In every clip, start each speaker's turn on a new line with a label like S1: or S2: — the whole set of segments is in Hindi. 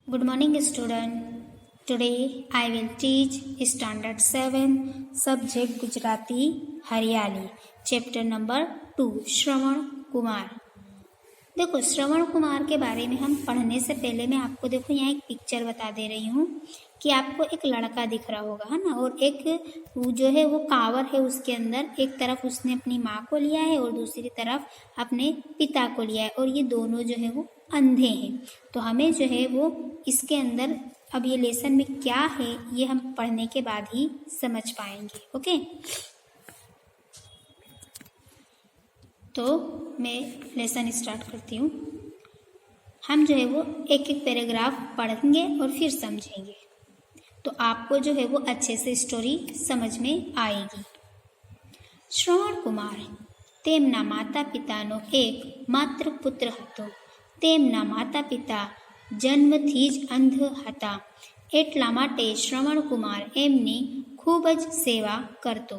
S1: Good morning, student. Today I will teach Standard 7 Subject Gujarati हरियाली Chapter number 2 श्रवण कुमार। देखो, श्रवण कुमार के बारे में हम पढ़ने से पहले मैं आपको देखो यहाँ एक पिक्चर बता दे रही हूँ कि आपको एक लड़का दिख रहा होगा, है ना। और एक जो है वो कांवर है, उसके अंदर एक तरफ उसने अपनी माँ को लिया है और दूसरी तरफ अपने पिता को लिया है, और ये दोनों जो है वो अंधे हैं। तो हमें जो है वो इसके अंदर अब ये लेसन में क्या है ये हम पढ़ने के बाद ही समझ पाएंगे। ओके, तो मैं लेसन स्टार्ट करती हूँ। हम जो है वो एक एक पैराग्राफ पढ़ेंगे और फिर समझेंगे, तो आपको जो है वो अच्छे से स्टोरी समझ में आएगी। શ્રવણ કુમાર તેમના માતા પિતાનો એક માત્ર પુત્ર હતો। તેમના માતા પિતા જન્મથી જ અંધ હતા, એટલા માટે શ્રવણ કુમાર એમની ખૂબ જ સેવા કરતો।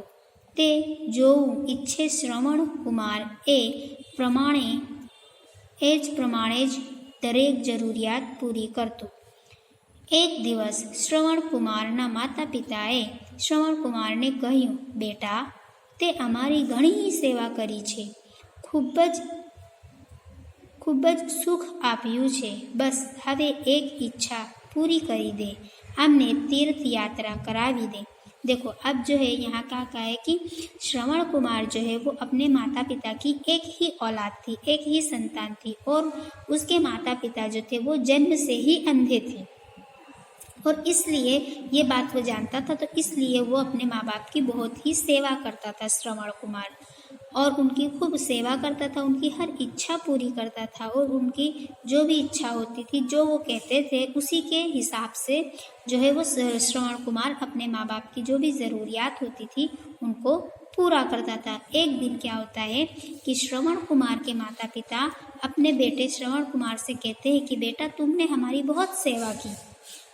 S1: તે જોવું ઈચ્છે શ્રવણ કુમાર એ પ્રમાણે જ દરેક જરૂરિયાત પૂરી કરતો। એક દિવસ શ્રવણ કુમારના માતા પિતાએ શ્રવણ કુમારને કહ્યું, બેટા, તે અમારી ઘણી સેવા કરી છે, ખૂબ જ સુખ આપ્યું છે, બસ હવે એક ઈચ્છા पूरी करी दे, हमने तीर्थ यात्रा करावी दे। देखो, अब जो है यहाँ क्या कहा है कि श्रवण कुमार जो है वो अपने माता पिता की एक ही औलाद थी, एक ही संतान थी, और उसके माता पिता जो थे वो जन्म से ही अंधे थे, और इसलिए ये बात वो जानता था, तो इसलिए वो अपने माँ बाप की बहुत ही सेवा करता था श्रवण कुमार, और उनकी खूब सेवा करता था, उनकी हर इच्छा पूरी करता था, और उनकी जो भी इच्छा होती थी, जो वो कहते थे, उसी के हिसाब से जो है वो श्रवण कुमार अपने माँ बाप की जो भी ज़रूरियात होती थी उनको पूरा करता था। एक दिन क्या होता है कि श्रवण कुमार के माता पिता अपने बेटे श्रवण कुमार से कहते हैं कि बेटा, तुमने हमारी बहुत सेवा की,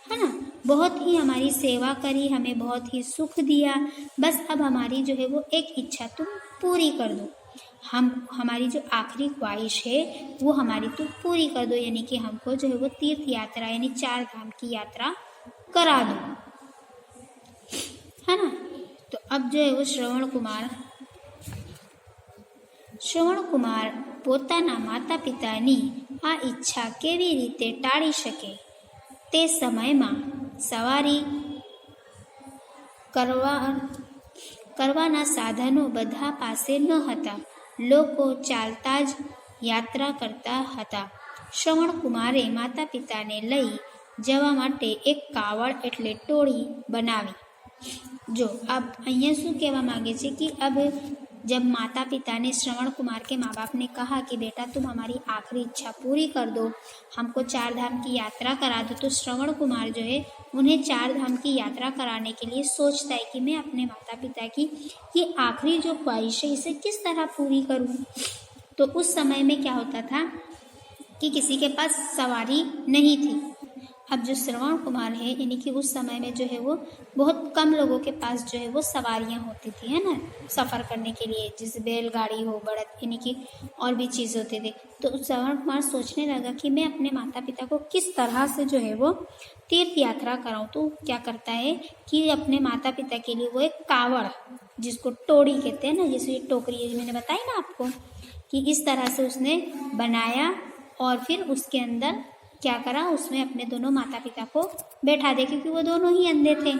S1: है ना, बहुत ही हमारी सेवा करी, हमें बहुत ही सुख दिया, बस अब हमारी जो है वो एक इच्छा तुम पूरी कर दो, हमारी जो आखिरी ख्वाहिश है वो हमारी तुम पूरी कर दो, यानी कि हमको जो है वो तीर्थ यात्रा यानी 4 धाम की यात्रा करा दो, है ना। तो अब जो है वो श्रवण कुमार પોતાના માતા પિતાની આ ઈચ્છા કેવી રીતે ટાળી શકે? તે સમયમાં સવારી કરવાના સાધનો બધા પાસે ન હતા, લોકો ચાલતા જ યાત્રા કરતા હતા। શ્રવણ કુમારે માતા પિતાને લઈ જવા માટે એક કાવડ એટલે ટોળી બનાવી। जो अब અહીંયા શું કહેવા માંગે છે कि अब जब माता पिता ने श्रवण कुमार के माँ बाप ने कहा कि बेटा, तुम हमारी आखिरी इच्छा पूरी कर दो, हमको 4 धाम की यात्रा करा दो, तो श्रवण कुमार जो है उन्हें 4 धाम की यात्रा कराने के लिए सोचता है कि मैं अपने माता पिता की ये आखिरी जो ख्वाहिश है इसे किस तरह पूरी करूं। तो उस समय में क्या होता था कि किसी के पास सवारी नहीं थी। अब जो श्रवण कुमार है, यानी कि उस समय में जो है वो बहुत कम लोगों के पास जो है वो सवारियां होती थी, है ना, सफ़र करने के लिए, जैसे बैलगाड़ी हो, बड़द, यानी कि और भी चीज़ होते थे। तो श्रवण कुमार सोचने लगा कि मैं अपने माता पिता को किस तरह से जो है वो तीर्थ यात्रा कराऊं। तो क्या करता है कि अपने माता पिता के लिए वो एक कावड़, जिसको टोड़ी कहते हैं ना, जैसे ये टोकरी मैंने बताई ना आपको, कि इस तरह से उसने बनाया, और फिर उसके अंदर क्या करा, उसमें अपने दोनों माता पिता को बैठा दे, क्योंकि वो दोनों ही अंधे थे,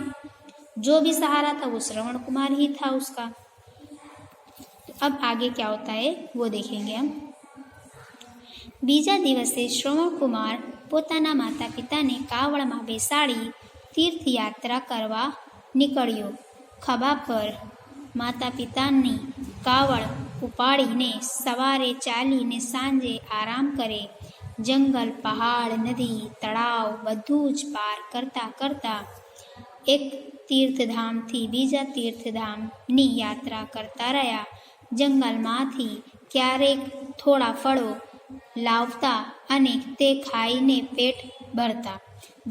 S1: जो भी सहारा था वो श्रवण कुमार ही था उसका। तो अब आगे क्या होता है वो देखेंगे हम। बीजा दिवसे श्रवण कुमार पोताना माता पिता ने कावड़ में बेसाड़ी तीर्थ यात्रा करवा निकळ्यो। खभा पर माता पितानी कावड़ उपाड़ीने सवारे चालीने सांजे आराम करे। जंगल, पहाड़, नदी, तड़ाव બધું જ પાર કરતા કરતા એક તીર્થધામથી બીજા તીર્થધામની યાત્રા કરતા રહ્યા। જંગલમાંથી ક્યારેક થોડા ફળો લાવતા અને તે ખાઈને પેટ ભરતા।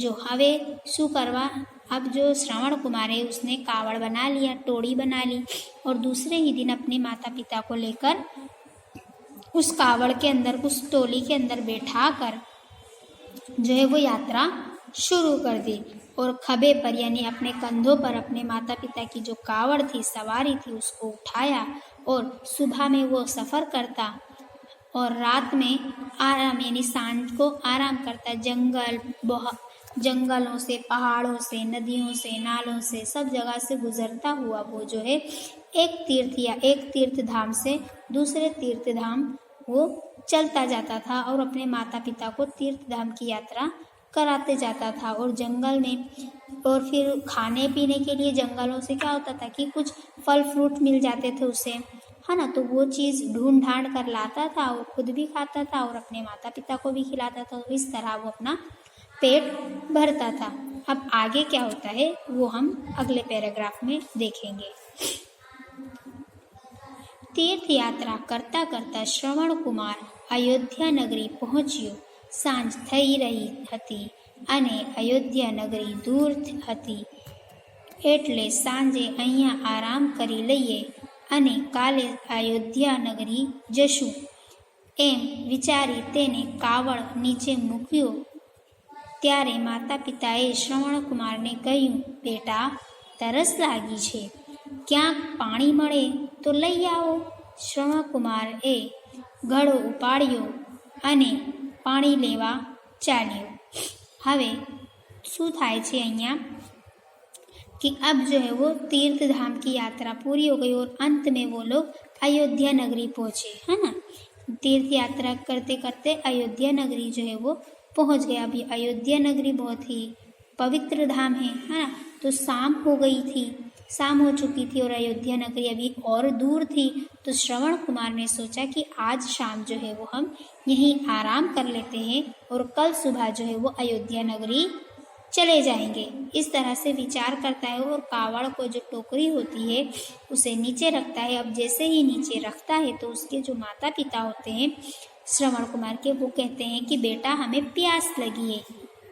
S1: जो હવે શું કરવા, अब जो श्रवण कुमार है उसने कावड़ बना लिया, टोड़ी बना ली, और दूसरे ही दिन अपने माता पिता को लेकर उस कावड़ के अंदर, उस टोली के अंदर बैठा कर जो है वो यात्रा शुरू कर दी और खभे पर यानी अपने कंधों पर अपने माता पिता की जो कावड़ थी, सवारी थी, उसको उठाया और सुबह में वो सफ़र करता और रात में आराम यानी सांझ को आराम करता। जंगलों से, पहाड़ों से, नदियों से, नालों से, सब जगह से गुजरता हुआ वो जो है एक तीर्थ धाम से दूसरे तीर्थ धाम वो चलता जाता था और अपने माता पिता को तीर्थ धाम की यात्रा कराते जाता था। और जंगल में और फिर खाने पीने के लिए जंगलों से क्या होता था कि कुछ फल फ्रूट मिल जाते थे उसे, है ना, तो वो चीज़ ढूंढ ढांड कर लाता था और खुद भी खाता था और अपने माता पिता को भी खिलाता था। तो इस तरह वो अपना पेट भरता था। अब आगे क्या होता है वो हम अगले पैराग्राफ में देखेंगे। तीर्थ यात्रा करता करता श्रवण कुमार अयोध्या नगरी પહોંચ્યો। સાંજ થઈ રહી હતી અને અયોધ્યા નગરી દૂર હતી, એટલે સાંજે અહીંયા આરામ કરી લઈએ અને કાલે અયોધ્યા નગરી જશું એમ વિચારી તેને કાવડ નીચે મૂક્યો। ત્યારે માતા પિતાએ શ્રવણકુમારને કહ્યું, બેટા તરસ લાગી છે, ક્યાંક પાણી મળે તો લઈ આવો। શ્રવણકુમારે ઘડો ઉપાડ્યો અને પાણી લેવા ચાલ્યો। હવે શું થાય છે અહીંયા कि अब जो है वो तीर्थ धाम की यात्रा पूरी हो गई और अंत में वो लोग अयोध्या नगरी पहुँचे, है ना। तीर्थ यात्रा करते करते अयोध्या नगरी जो है वो पहुँच गया। अभी अयोध्या नगरी बहुत ही पवित्र धाम है ना। तो शाम हो गई थी, शाम हो चुकी थी और अयोध्या नगरी अभी और दूर थी। तो श्रवण कुमार ने सोचा कि आज शाम जो है वो हम यहीं आराम कर लेते हैं और कल सुबह जो है वो अयोध्या नगरी चले जाएंगे। इस तरह से विचार करता है और कावड़ को जो टोकरी होती है उसे नीचे रखता है। अब जैसे ही नीचे रखता है तो उसके जो माता पिता होते हैं श्रवण कुमार के, वो कहते हैं कि बेटा हमें प्यास लगी है।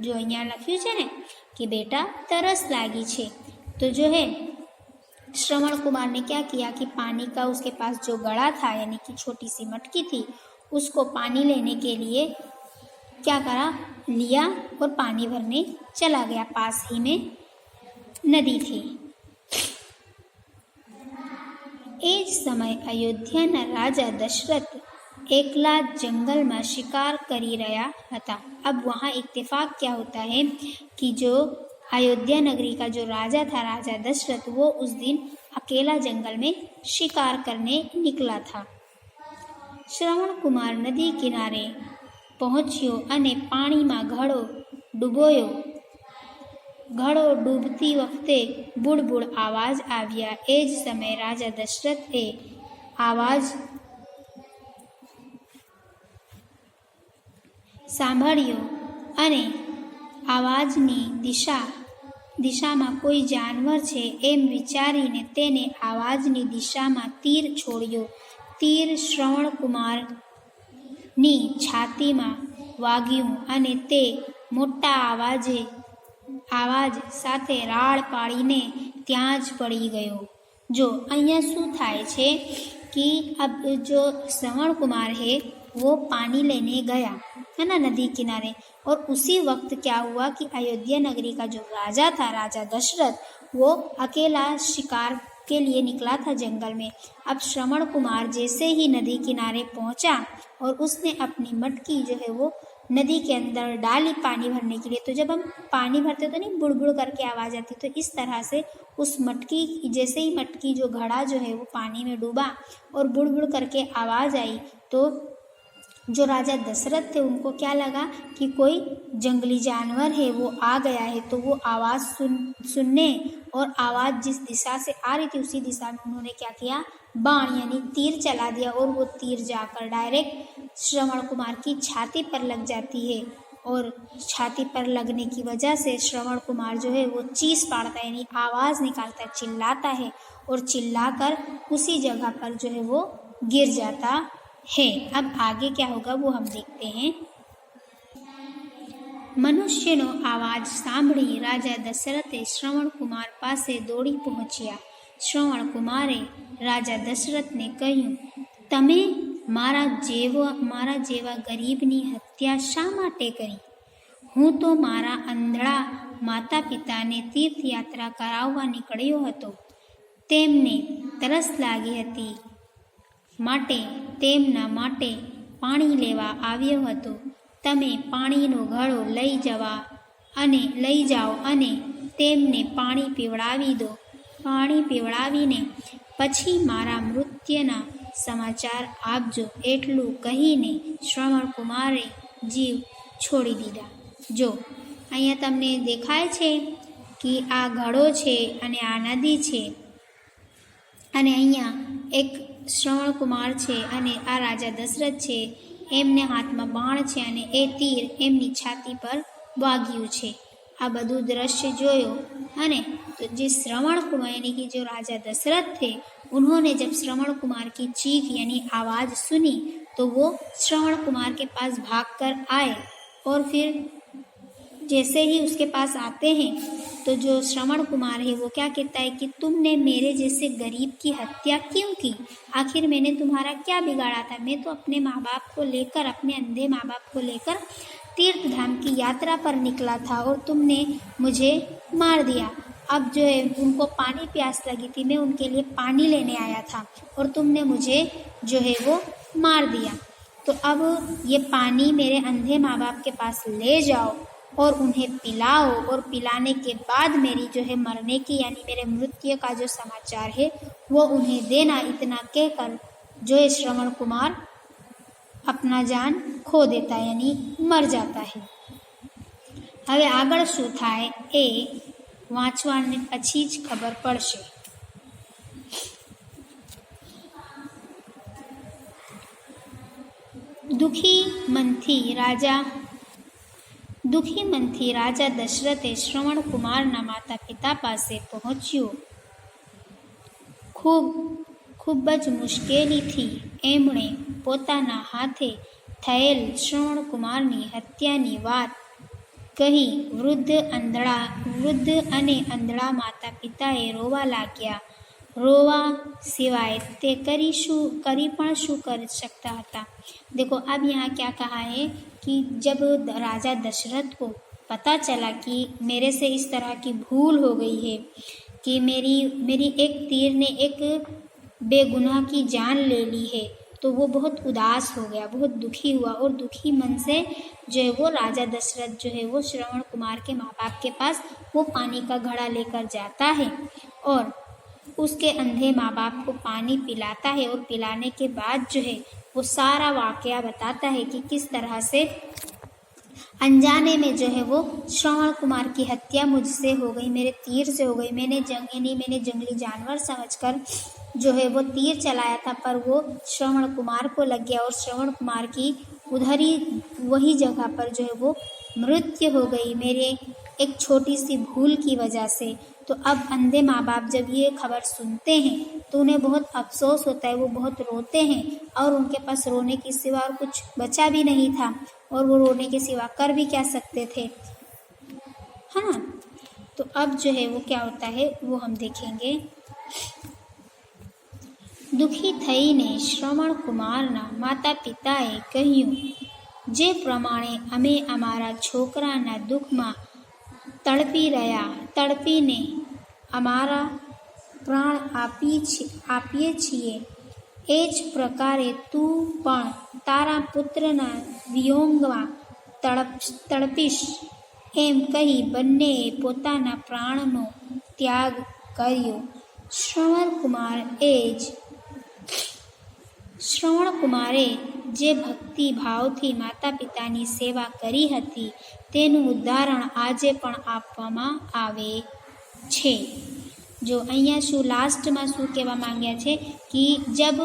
S1: जो यहाँ लख्યું છે ને कि बेटा तरस लागी छे। तो जो है श्रवण कुमार ने क्या किया कि पानी का उसके पास जो गड़ा था यानी कि छोटी सी मटकी थी, उसको पानी लेने के लिए क्या करा, लिया और पानी भरने चला गया। पास ही में नदी थी। એ જ સમય અયોધ્યાના રાજા दशरथ एकला जंगल में शिकार करी रहा था। अब वहाँ इत्तेफाक क्या होता है कि जो अयोध्या नगरी का जो राजा था, राजा दशरथ, वो उस दिन अकेला जंगल में शिकार करने निकला था। श्रवण कुमार नदी किनारे पहुँच्यो અને પાણીમાં ઘડો ડૂબોયો। ઘડો ડૂબતી વખતે બુડબુડ આવાજ આવ્યા। એ જ સમયે રાજા દશરથે આવાજ સાંભળ્યો અને આવાજની દિશામાં કોઈ જાનવર છે એમ વિચારીને તેને આવાજની દિશામાં તીર છોડ્યો। તીર શ્રવણ કુમારની છાતીમાં વાગ્યું અને તે મોટા આવાજ સાથે રાડ પાડીને ત્યાં જ પડી ગયો। जो અહીંયા શું થાય છે कि अब जो श्रवण कुमार है वो पानी लेने गया, है ना, नदी किनारे। और उसी वक्त क्या हुआ कि अयोध्या नगरी का जो राजा था, राजा दशरथ, वो अकेला शिकार के लिए निकला था जंगल में। अब श्रवण कुमार जैसे ही नदी किनारे पहुंचा और उसने अपनी मटकी जो है वो नदी के अंदर डाली पानी भरने के लिए। तो जब हम पानी भरते तो नहीं बुड़बुड़ करके आवाज़ आती, तो इस तरह से उस मटकी, जैसे ही मटकी जो घड़ा जो है वो पानी में डूबा और बुड़बुड़ करके आवाज़ आई, तो जो राजा दशरथ थे उनको क्या लगा कि कोई जंगली जानवर है वो आ गया है। तो वो आवाज़ सुनने और आवाज़ जिस दिशा से आ रही थी उसी दिशा में उन्होंने क्या किया, बाण यानी तीर चला दिया। और वो तीर जाकर डायरेक्ट श्रवण कुमार की छाती पर लग जाती है। और छाती पर लगने की वजह से श्रवण कुमार जो है वो चीस पाड़ता है यानी आवाज़ निकालता है, चिल्लाता है और चिल्लाकर उसी जगह पर जो है वो गिर जाता है। अब आगे क्या होगा वो हम देखते हैं। મનુષ્યનો આવાજ સાંભળી રાજા દશરથે શ્રવણ કુમાર પાસે દોડી પહોંચ્યા। શ્રવણ કુમારે રાજા દશરથને કહ્યું, તમે મારા જેવા ગરીબની હત્યા શા માટે કરી? હું તો મારા આંધળા માતા પિતાને તીર્થયાત્રા કરાવવા નીકળ્યો હતો. તેમને તરસ લાગી હતી માટે તેમના માટે પાણી લેવા આવ્યો હતો. તમે પાણીનો ઘડો લઈ જાઓ અને તેમને પાણી પીવડાવી દો. પાણી પીવડાવીને પછી મારા મૃત્યુના સમાચાર આપજો. એટલું કહીને શ્રવણકુમારે જીવ છોડી દીધા. જો અહીંયા તમને દેખાય છે કે આ ઘડો છે અને આ નદી છે અને અહીંયા એક શ્રવણકુમાર છે અને આ રાજા દશરથ છે. એમને હાથમાં બાણ છે અને એ તીર એમની છાતી પર વાગ્યું છે. આ બધું दृश्य જોયો અને तो જે श्रवण कुमार यानी कि जो राजा दशरथ थे, उन्होंने जब श्रवण कुमार की चीख यानी आवाज़ सुनी तो वो श्रवण कुमार के पास भागकर आए और फिर जैसे ही उसके पास आते हैं तो जो श्रवण कुमार है वो क्या कहता है कि तुमने मेरे जैसे गरीब की हत्या क्यों की? आखिर मैंने तुम्हारा क्या बिगाड़ा था? मैं तो अपने माँ बाप को लेकर, अपने अंधे माँ बाप को लेकर तीर्थ धाम की यात्रा पर निकला था और तुमने मुझे मार दिया. अब जो है उनको पानी प्यास लगी थी, मैं उनके लिए पानी लेने आया था और तुमने मुझे जो है वो मार दिया. तो अब ये पानी मेरे अंधे माँ बाप के पास ले जाओ और उन्हें पिलाओ और पिलाने के बाद मेरी जो है मरने की यानी मेरे मृत्यु का जो समाचार है वो उन्हें देना. इतना कहकर जो है श्रवण कुमार अपना जान खो देता है यानी मर जाता है. હવે આગળ શું થાય એ વાંચવાને પછી જ ખબર પડશે. દુઃખી મનથી રાજા દશરથે શ્રવણ કુમારના માતા પિતા પાસે પહોંચ્યો. ખૂબ જ મુશ્કેલીથી એમણે પોતાના હાથે થયેલ શ્રવણ કુમારની હત્યાની વાત કહી. વૃદ્ધ અને અંધળા માતા પિતાએ રોવા લાગ્યા. रोवा सिवाय ते करी पण शू कर सकता था. देखो अब यहाँ क्या कहा है कि जब राजा दशरथ को पता चला कि मेरे से इस तरह की भूल हो गई है कि मेरी एक तीर ने एक बेगुनाह की जान ले ली है, तो वो बहुत उदास हो गया, बहुत दुखी हुआ और दुखी मन से जो है वो राजा दशरथ जो है वो श्रवण कुमार के माँ बाप के पास वो पानी का घड़ा लेकर जाता है और उसके अंधे माँ बाप को पानी पिलाता है और पिलाने के बाद जो है वो सारा वाकया बताता है कि किस तरह से अनजाने में जो है वो श्रवण कुमार की हत्या मुझसे हो गई, मेरे तीर से हो गई. मैंने जंगली जानवर समझकर जो है वो तीर चलाया था पर वो श्रवण कुमार को लग गया और श्रवण कुमार की उधर ही वही जगह पर जो है वो मृत्यु हो गई मेरे एक छोटी सी भूल की वजह से. तो अब अंधे माँ बाप जब ये खबर सुनते हैं तो उन्हें बहुत अफसोस होता है, वो बहुत रोते हैं और उनके पास रोने के सिवा और कुछ बचा भी नहीं था और वो रोने के सिवा कर भी क्या सकते थे, है ना. तो अब जो है वो क्या होता है वो हम देखेंगे. दुखी थईने श्रवण कुमारना माता पिताए કહ્યું, જે પ્રમાણે અમે અમારા છોકરાના દુઃખમાં તડપીને અમારા પ્રાણ આપીએ છીએ એ જ પ્રકારે તું પણ તારા પુત્રના વિયોગમાં તડપીશ. એમ કહી બંનેએ પોતાના પ્રાણનો ત્યાગ કર્યો. શ્રવણ કુમારે જે ભક્તિ ભાવથી માતા પિતાની સેવા કરી હતી તેનું ઉદાહરણ આજે પણ આપવામાં આવે છે. जो અહીંયા શું લાસ્ટમાં શું કહેવા માંગ્યા છે कि जब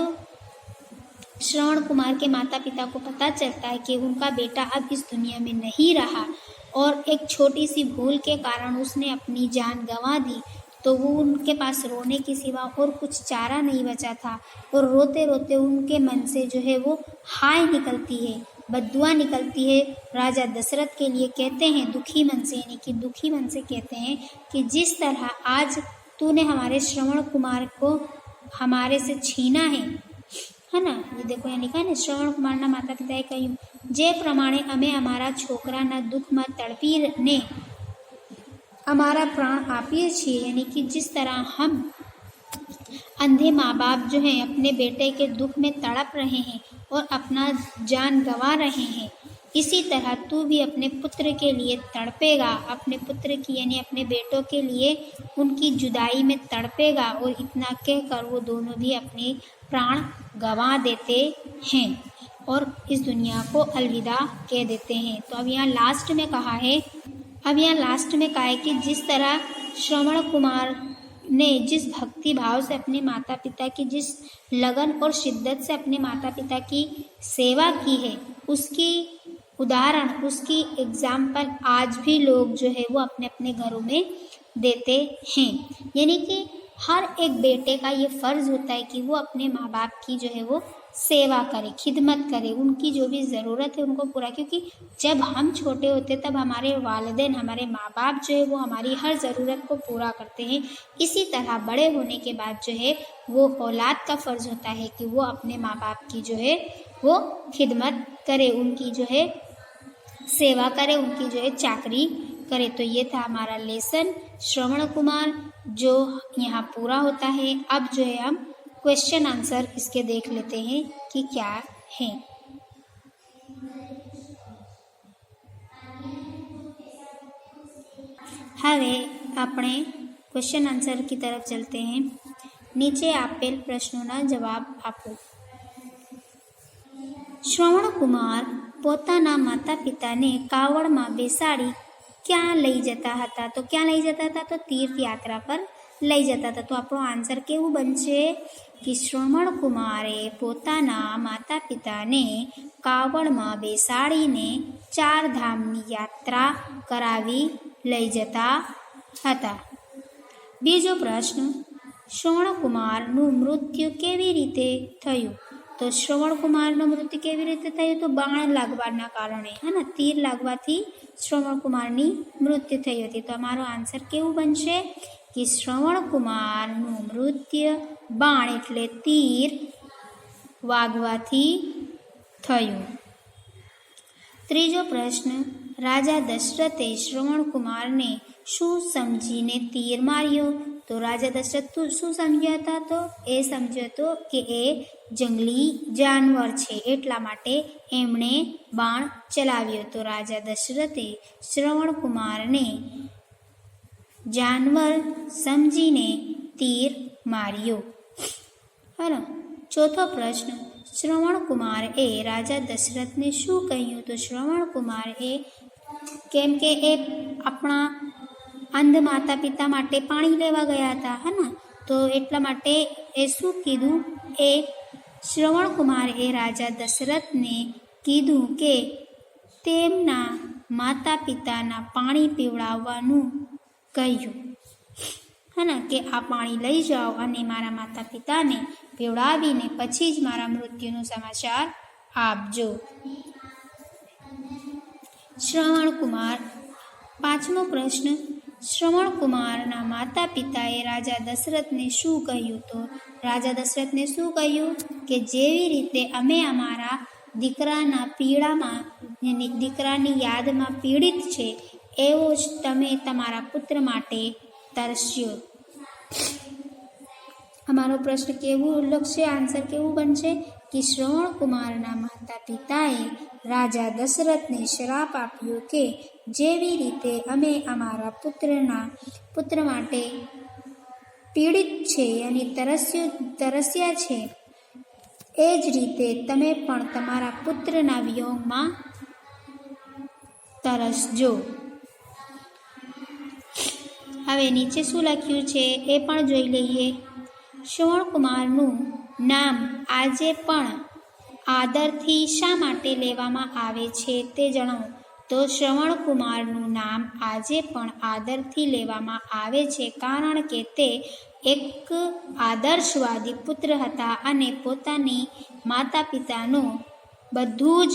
S1: श्रवण कुमार के माता पिता को पता चलता है कि उनका बेटा अब इस दुनिया में नहीं रहा और एक छोटी सी भूल के कारण उसने अपनी जान गंवा दी, तो वो उनके पास रोने के सिवा और कुछ चारा नहीं बचा था और रोते रोते उनके मन से जो है वो हाय निकलती है, बद्दुआ निकलती है. राजा दशरथ के लिए कहते हैं दुखी मन से, यानी कि दुखी मन से कहते हैं कि जिस तरह आज तूने हमारे श्रवण कुमार को हमारे से छीना है ना. ये देखो यहाँ लिखा है ना, श्रवण कुमारना माता पिताए કહ્યું જે પ્રમાણે અમે અમારા છોકરાના દુઃખમાં તડપીને हमारा प्राण आपीए છીએ यानी कि जिस तरह हम अंधे माँ बाप जो हैं अपने बेटे के दुख में तड़प रहे हैं और अपना जान गंवा रहे हैं, इसी तरह तू भी अपने पुत्र के लिए तड़पेगा, अपने पुत्र की यानी अपने बेटों के लिए उनकी जुदाई में तड़पेगा। और इतना कहकर वो दोनों भी अपने प्राण गंवा देते हैं और इस दुनिया को अलविदा कह देते हैं। तो अब यहाँ लास्ट में कहा है कि जिस तरह श्रवण कुमार ने जिस भक्ति भाव से अपने माता पिता की, जिस लगन और शिद्दत से अपने माता पिता की सेवा की है, उसकी उदाहरण, उसकी एग्जाम्पल आज भी लोग जो है वो अपने अपने घरों में देते हैं। यानी कि हर एक बेटे का ये फ़र्ज़ होता है कि वो अपने माँ बाप की जो है वो सेवा करे, खिदमत करे, उनकी जो भी ज़रूरत है उनको पूरा, क्योंकि जब हम छोटे होते तब हमारे वालिदैन, हमारे माँ बाप जो है वो हमारी हर ज़रूरत को पूरा करते हैं। इसी तरह बड़े होने के बाद जो है वो औलाद का फ़र्ज़ होता है कि वो अपने माँ बाप की जो है वो खिदमत करे, उनकी जो है सेवा करे, उनकी जो है चाकरी करे। तो ये था हमारा लेसन श्रवण कुमार जो यहाँ पूरा होता है। अब जो है हम क्वेश्चन आंसर इसके देख लेते हैं कि क्या है। હવે આપણે ક્વેશ્ચન આન્સર की तरफ चलते हैं। નીચે આપેલ પ્રશ્નોના જવાબ આપો। શ્રવણ કુમાર પોતાના માતા પિતાને કાવડમાં બેસાડી ક્યાં લઈ જતા હતા? તો ક્યાં લઈ જતા હતા? તો તીર્થ यात्रा पर લઈ જતા હતા। તો આપણો આન્સર કેવું બનશે कि श्रवण कुमारे पोताना माता पिताने कावड़मां बेसाड़ीने 4 धामनी यात्रा करावी लई जता हता। बीजो प्रश्न, श्रवण कुमारनु मृत्यु केवी रीते थयुं? तो श्रवण कुमारनु मृत्यु केवी रीते थयुं? तो बाण लागवाना कारणे, है ने, तीर लागवाथी श्रवण कुमारनी मृत्यु थई हती। तो अमारो आंसर केवुं बनशे कि श्रवण कुमारनु मृत्यु बाण एटले तीर वागवाथी थयुं। त्रीजो प्रश्न, राजा दशरथे श्रवण कुमार ने शू समझीने तीर मार्यो? तो राजा दशरथ शू समझ्या था? तो ए समझ्यो तो कि ए जंगली जानवर छे एटला माटे एमणे बाण चलाव्यो। तो राजा दशरथे श्रवण कुमार ने जानवर समझीने तीर मार्यो। है ना। चौथो प्रश्न, श्रवण कुमार ए राजा दशरथ ने शू कह्यु? तो श्रवण कुमार ए केम के ए अपना अंध माता पिता माटे पाणी लेवा गया था, है ना, तो एटला माटे ए शू कीधुं? ए श्रवण कुमार ए राजा दशरथ ने कीधुं के तेमना माता पिताना पाणी पीवड़ाववानुं कह्युं, है ना, कि आ पाणी लई जाओ अने मारा माता पिता ने पीवड़ावीने पछी ज मारा मृत्युनो समाचार आपजो। श्रवण कुमार। पांचमो प्रश्न, श्रवण कुमारना माता पिताए राजा दशरथ ने शू कह्युं? तो राजा दशरथ ने शू कह्युं कि जेवी रीते अमे अमारा दीकराना पीड़ामां यानी दीकरानी यादमां पीड़ित छे एवो ज तमे तमारा पुत्र माटे तरस्यो। हमारो प्रश्न केवुं लक्ष्य आंसर केवुं बनशे कि श्रवण कुमारना माता पिताए राजा दशरथ ने श्राप आप्यो के जेवी रीते अमे अमारा पुत्र माटे पीड़ित छे यानी तरस्या छे ए ज रीते तमे पण तमारा पुत्रना वियोगमां तरसजो। हवे नीचे शुं लख्युं छे ए पण जोई लईए। श्रवण कुमारनुं नाम आजे पण आदरथी शा माटे लेवामां आवे छे ते जणावो। तो श्रवण कुमारनुं नाम आजे पण आदरथी लेवामां आवे छे कारण के ते एक आदर्शवादी पुत्र हता अने पोतानी माता पितानो बधुं ज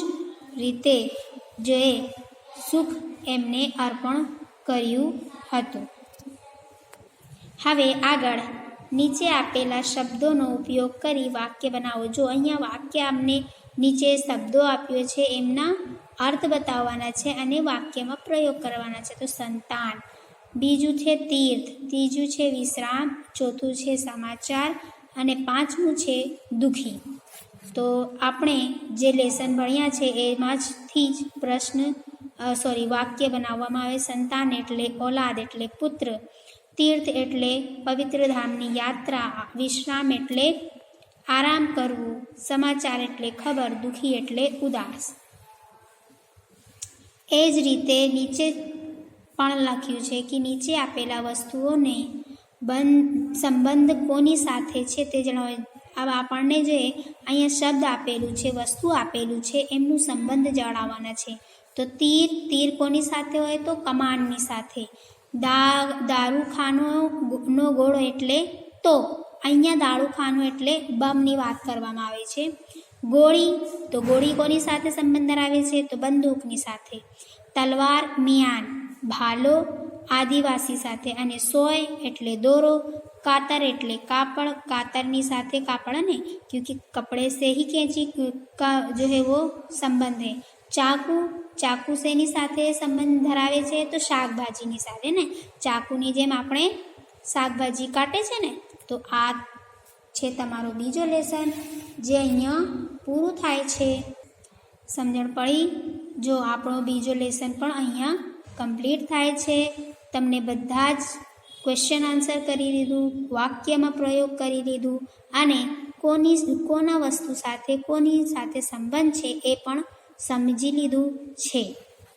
S1: रीते जे सुख एमने अर्पण कर्युं हतुं। हवे आगळ नीचे आपेला शब्दों उपयोग करी वाक्य बनावो। जो अहींया वाक्य आमने नीचे शब्दों आप्यो छे एमना अर्थ बताववाना छे अने वाक्यमां प्रयोग करवाना छे। तो संतान, બીજું છે તીર્થ, ત્રીજું છે વિશ્રામ, ચોથું છે સમાચાર અને પાંચમું છે દુઃખી. તો આપણે જે લેસન ભણ્યા છે એમાંથી જ વાક્ય બનાવવામાં આવે. સંતાન એટલે ઓલાદ એટલે પુત્ર, તીર્થ એટલે પવિત્ર ધામની યાત્રા, વિશ્રામ એટલે આરામ કરવું, સમાચાર એટલે ખબર, દુઃખી એટલે ઉદાસ. એ જ રીતે નીચે પણ લખ્યું છે કે નીચે આપેલા વસ્તુઓને સંબંધ કોની સાથે છે તે જણાવે. હવે આપણને જે અહીંયા શબ્દ આપેલું છે, વસ્તુ આપેલું છે, એમનું સંબંધ જણાવવાના છે. તો તીર કોની સાથે હોય તો કમાનની સાથે. દારૂખાનો ગોળો એટલે તો અહીંયા દારૂખાનો એટલે બમની વાત કરવામાં આવે છે. ગોળી તો ગોળી કોની સાથે સંબંધ ધરાવે છે તો બંદૂકની સાથે. તલવાર મિયાન ભાલો આદિવાસી સાથે. અને સોય એટલે દોરો, कातर એટલે कापड़, कातरनी साथे कापड़ ने क्योंकि कपड़े से ही कैंची का जो है वो संबंध है. चाकू सेनी साथे संबंध धरावे छे तो शाकभाजीनी साथे ने. चाकूनी जेम आपणे शाकभाजी काटे छे ने. तो आ छे तमारो बीजो लेसन जे अहींया पूरुं थाय छे. समझण पड़ी? जो आपणो बीजो लेसन पण अहींया कम्प्लीट थाय छे. तमने बधा ज क्वेश्चन आंसर करी लीधुं, वाक्यमां प्रयोग करी लीधुं અને કોના વસ્તુ સાથે કોની સાથે સંબંધ છે એ પણ સમજી લીધું છે.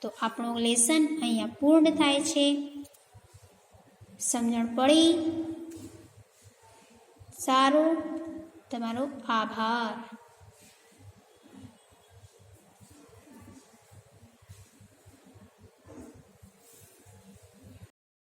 S1: તો આપણો લેસન અહીંયા પૂર્ણ થાય છે. સમજણ પડી? સારું, તમારો આભાર.